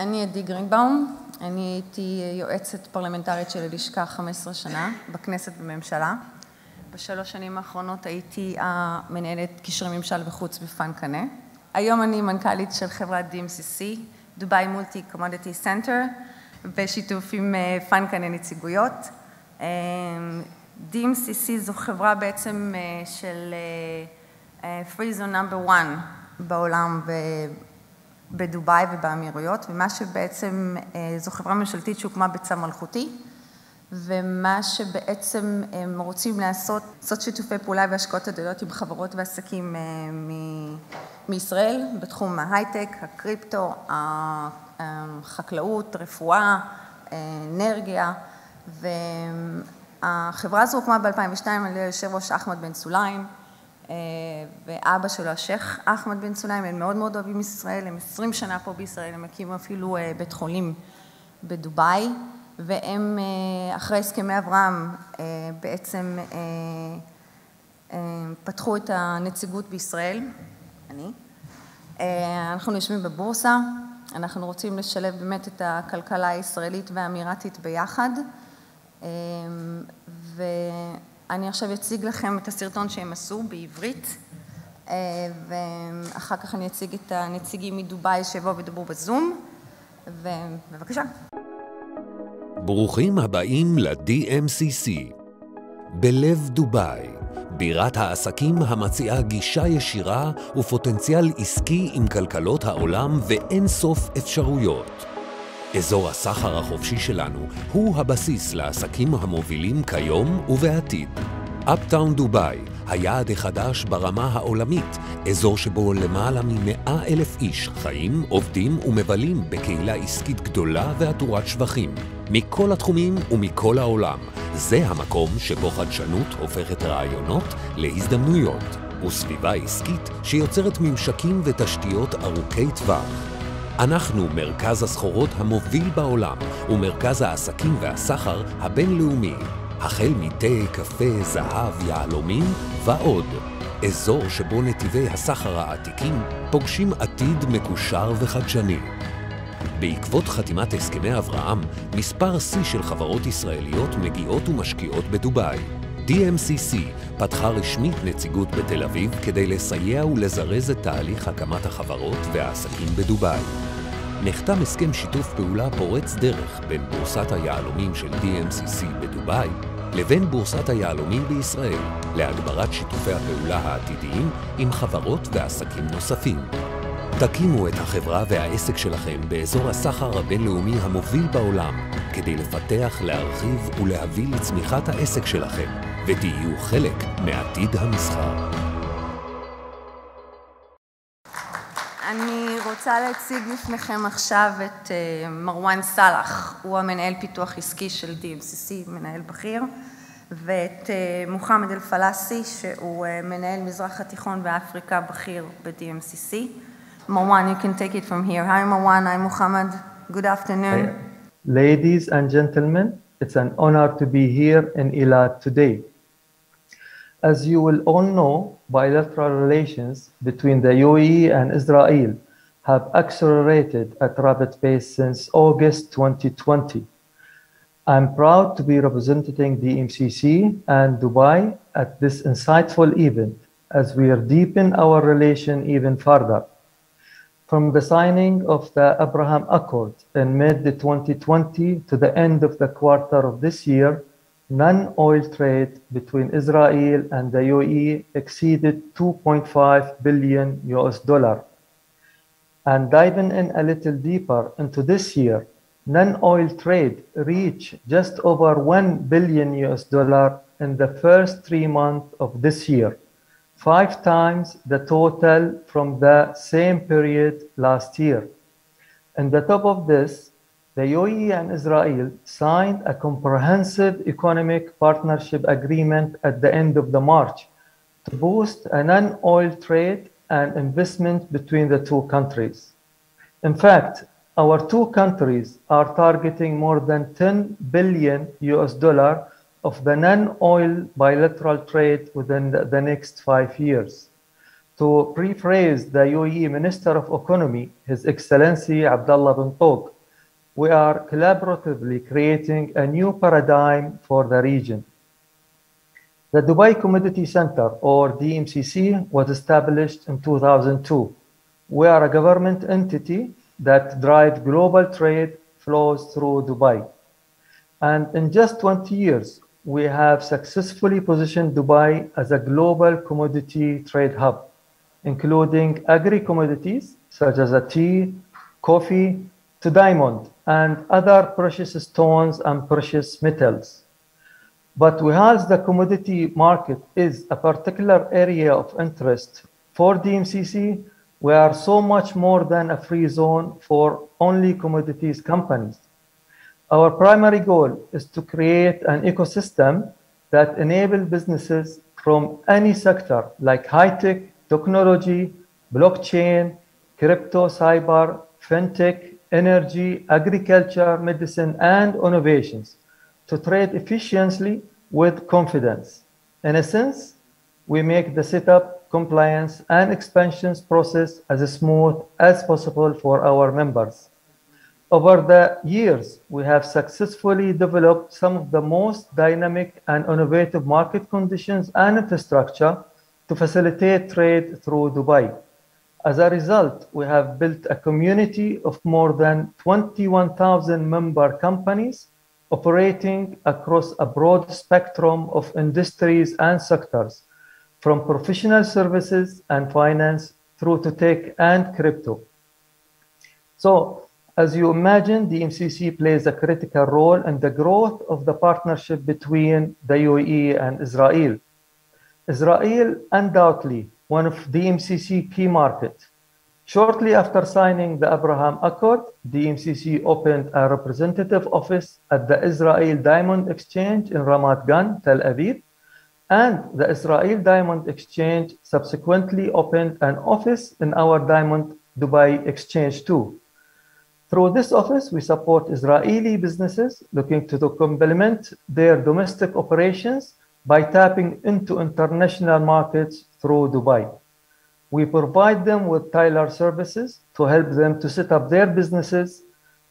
אני עדי גרינבאום, אני הייתי יועצת פרלמנטרית של הלשכה 15 שנה בכנסת בממשלה. בשלוש שנים האחרונות הייתי המנהלת קשרי ממשל וחוץ בפאנקנה. היום אני מנכ"לית של חברת DMCC, דובאי מולטי קומודיטי סנטר, בשיתוף עם פאנקנה נציגויות. DMCC זו חברה בעצם של free zone number 1 בעולם בדובאי ובאמירויות, ומה שבעצם זו חברה ממשלתית שהוקמה בצו מלכותי, ומה שבעצם הם רוצים לעשות שיתופי פעולה והשקעות הדדיות עם חברות ועסקים מישראל, בתחום ההייטק, הקריפטו, החקלאות, רפואה, אנרגיה, והחברה הזו הוקמה ב-2002 על ידי יושב ראש אחמד בן סוליים, ואבא שלו, השייח אחמד בן סוליים, הם מאוד מאוד אוהבים ישראל, הם 20 שנה פה בישראל, הם הקימו אפילו בית חולים בדובאי, והם אחרי הסכמי אברהם בעצם פתחו את הנציגות בישראל, אנחנו יושבים בבורסה, אנחנו רוצים לשלב באמת את הכלכלה הישראלית והאמירתית ביחד, ואני עכשיו אציג לכם את הסרטון שהם עשו בעברית, ואחר כך אני אציג את הנציגים מדובאי שיבואו וידברו בזום, ובבקשה. ברוכים הבאים ל-DMCC. בלב דובאי, בירת העסקים המציעה גישה ישירה ופוטנציאל עסקי עם כלכלות העולם ואין סוף אפשרויות. אזור הסחר החופשי שלנו הוא הבסיס לעסקים המובילים כיום ובעתיד. אפטאון דובאי, היעד החדש ברמה העולמית, אזור שבו למעלה מ100,000 איש חיים, עובדים ומבלים בקהילה עסקית גדולה ועטורת שבחים. מכל התחומים ומכל העולם, זה המקום שבו חדשנות הופכת רעיונות להזדמנויות, וסביבה עסקית שיוצרת ממשקים ותשתיות ארוכי טווח. אנחנו מרכז הסחורות המוביל בעולם, ומרכז העסקים והסחר הבינלאומי. החל מתה, קפה, זהב, יהלומים ועוד. אזור שבו נתיבי הסחר העתיקים פוגשים עתיד מקושר וחדשני. בעקבות חתימת הסכמי אברהם, מספר שיא של חברות ישראליות מגיעות ומשקיעות בדובאי. DMCC פתחה רשמית נציגות בתל אביב כדי לסייע ולזרז את תהליך הקמת החברות והעסקים בדובאי. נחתם הסכם שיתוף פעולה פורץ דרך בין בורסת היהלומים של DMCC בדובאי לבין בורסת היהלומים בישראל להגברת שיתופי הפעולה העתידיים עם חברות ועסקים נוספים. תקימו את החברה והעסק שלכם באזור הסחר הבינלאומי המוביל בעולם כדי לפתח, להרחיב ולהביא לצמיחת העסק שלכם ותהיו חלק מעתיד המסחר. אני רוצה להציג לפניכם עכשיו את מרואן סלאח, הוא המנהל פיתוח עסקי של DMCC, מנהל בכיר, ואת מוחמד אל-פלאסי, שהוא מנהל מזרח התיכון ואפריקה בכיר ב-DMCC. Marwan, you can take it from here. Hi Marwan, I'm Muhammad. Good afternoon. Ladies and gentlemen, it's an honor to be here in Eilat today. As you will all know, bilateral relations between the UAE and Israel have accelerated at rapid pace since August 2020. I'm proud to be representing the DMCC and Dubai at this insightful event as we deepen our relation even further. From the signing of the Abraham Accord in mid-2020 to the end of the quarter of this year, non-oil trade between Israel and the UAE exceeded $2.5 billion. And diving in a little deeper into this year, non-oil trade reached just over $1 billion in the first 3 months of this year, 5 times the total from the same period last year. And the top of this, the UAE and Israel signed a comprehensive economic partnership agreement at the end of the March to boost a non-oil trade and investment between the two countries. In fact, our two countries are targeting more than $10 billion of the non-oil bilateral trade within the next 5 years. To paraphrase the UAE Minister of Economy, His Excellency Abdullah bin Togh, we are collaboratively creating a new paradigm for the region. The Dubai Commodity Center, or DMCC, was established in 2002. We are a government entity that drives global trade flows through Dubai. And in just 20 years, we have successfully positioned Dubai as a global commodity trade hub, including agri-commodities such as tea, coffee, to diamond, and other precious stones and precious metals. But whilst the commodity market is a particular area of interest for DMCC, we are so much more than a free zone for only commodities companies. Our primary goal is to create an ecosystem that enables businesses from any sector like high-tech, technology, blockchain, crypto, cyber, fintech, energy, agriculture, medicine, and innovations to trade efficiently with confidence. In essence, we make the setup, compliance, and expansions process as smooth as possible for our members. Over the years, we have successfully developed some of the most dynamic and innovative market conditions and infrastructure to facilitate trade through Dubai. As a result, we have built a community of more than 21,000 member companies operating across a broad spectrum of industries and sectors, from professional services and finance through to tech and crypto. So, as you imagine, the DMCC plays a critical role in the growth of the partnership between the UAE and Israel. Israel, undoubtedly, one of DMCC key markets. Shortly after signing the Abraham Accord, DMCC opened a representative office at the Israel Diamond Exchange in Ramat Gan, Tel Aviv, and the Israel Diamond Exchange subsequently opened an office in our Diamond Dubai Exchange too. Through this office, we support Israeli businesses looking to complement their domestic operations by tapping into international markets through Dubai. We provide them with tailored services to help them to set up their businesses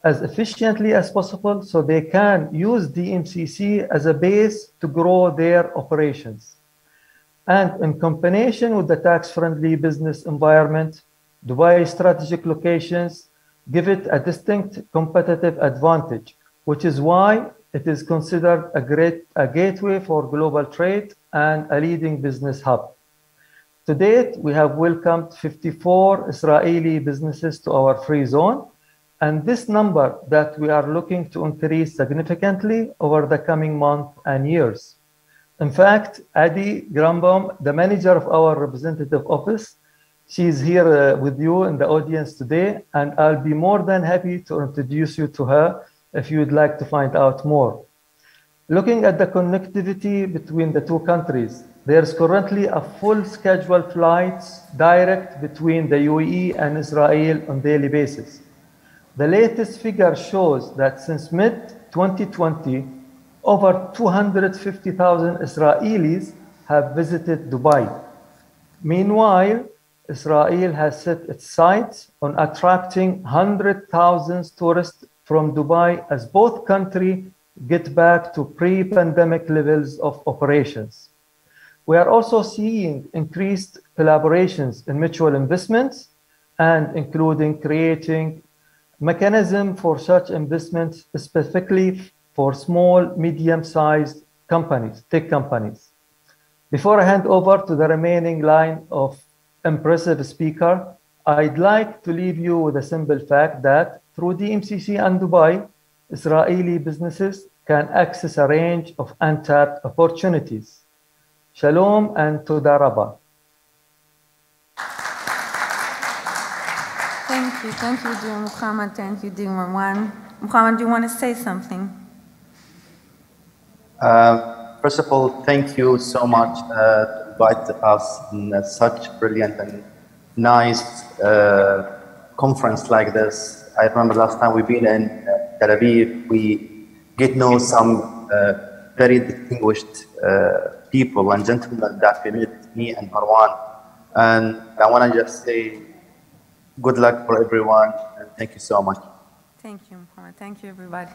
as efficiently as possible so they can use DMCC as a base to grow their operations. And in combination with the tax-friendly business environment, Dubai's strategic locations give it a distinct competitive advantage, which is why it is considered a gateway for global trade and a leading business hub. To date, we have welcomed 54 Israeli businesses to our free zone, and this number that we are looking to increase significantly over the coming months and years. In fact, Adi Grambaum, the manager of our representative office, she's here with you in the audience today, and I'll be more than happy to introduce you to her if you would like to find out more. Looking at the connectivity between the two countries, there's currently a full scheduled flights direct between the UAE and Israel on a daily basis. The latest figure shows that since mid-2020, over 250,000 Israelis have visited Dubai. Meanwhile, Israel has set its sights on attracting 100,000 tourists from Dubai as both countries get back to pre-pandemic levels of operations. We are also seeing increased collaborations in mutual investments and including creating mechanism for such investments specifically for small, medium-sized companies, tech companies. Before I hand over to the remaining line of impressive speaker, I'd like to leave you with a simple fact that through DMCC and Dubai, Israeli businesses can access a range of untapped opportunities. Shalom and Toda Rabba. Thank you, dear Muhammad. Thank you, dear Marwan. Muhammad, do you want to say something? First of all, thank you so much to invite us in such brilliant and nice conference like this. I remember last time we've been in Tel Aviv, we get to know some very distinguished people and gentlemen that we met, me and Marwan. And I want to just say good luck for everyone and thank you so much. Thank you, Mohammed. Thank you, everybody.